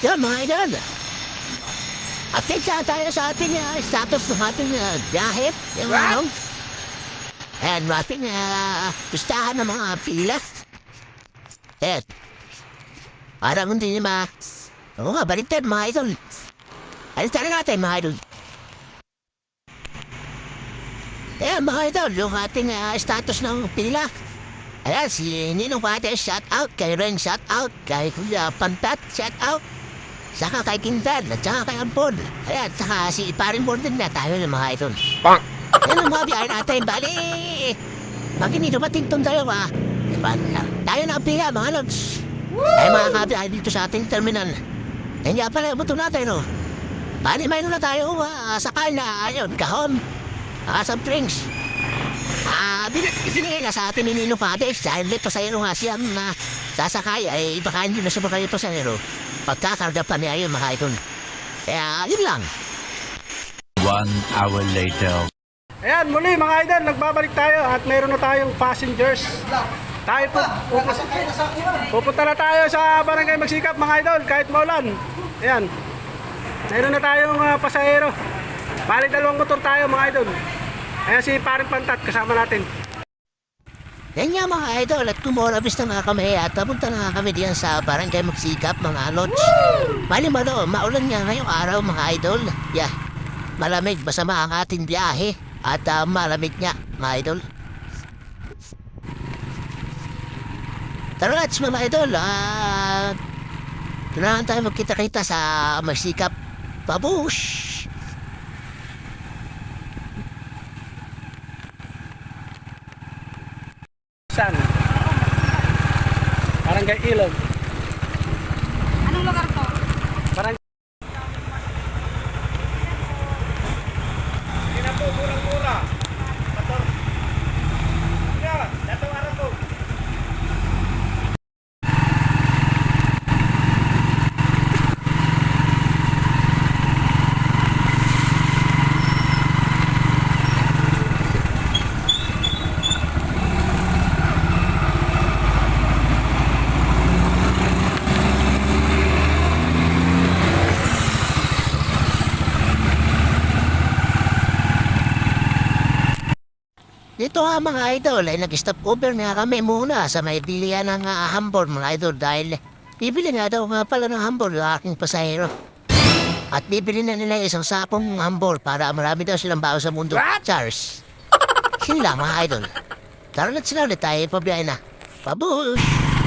Yan mga idol. Update sa tayo sa ating status ng ating biyahe. Yung ano. And ating pustahan ng mga pila. Eh. Parang hindi naman. Oo nga, baliktad mga idol. Alitan na natin mga idol. Ayan mga idol, yung ating status ng pila. Ayan, si Ninong Pate, shout out. Kay Ren, shout out. Kay Kuya Pantat, shout out. Saka kay Quintan, at saka kay Ampon. Ayan, saka si Paring Borden na tayo ng mga idol. Pang! Ayan ang mga biyahe natin, bali. Bakit hindi dumating itong dalawa? Diba, tayo na ang pila mga lods. Ay mga kabiyahe dito sa ating terminal. Hindi pala yung buto natin, no? Bali, mayroon na tayo sakay na, ayun, kahon. Some drinks. Binigay na sa atin ni Nino Pades dahil dito sa iyo nga siyang sasakay ay baka hindi na siya makayo sa iyo. Pagkakarga pa niya yun mga idol. Kaya yun lang. 1 hour later. Ayan, muli mga idol, nagbabalik tayo at meron na tayong passengers. Tayo po, pupunta na tayo sa Barangay Magsikap mga idol, kahit maulan. Ayan, meron na tayong pasahero. Bali, dalawang motor tayo mga idol. Ayan si Paring Pantat, kasama natin. Yan nga mga idol at kumorabis na nga kami at papunta na nga kami diyan sa Barangay Magsikap mga lods. Bali maulan nga ngayong araw mga idol. Yeah, malamig, masama ang ating biyahe at malamig nga mga idol. Tara let's mga idol, tunahan tayo magkita-kita sa Magsikap. Babush! San? Barangay Ilog. Anong lugar to? Barangay. Hindi na po, murang-mura. Motor. Yeah, datang araw po. Dito nga mga idol ay nag-stop over nga kami muna sa may bilihan ng hambor mga idol dahil bibili nga daw nga pala ng hambor yung aking pasahero. At bibili na nila isang sapong hambor para marami daw silang bago sa mundo. Charles. Sila mga idol. Tara na sila ulit tayo, pabiyahe na. Babush!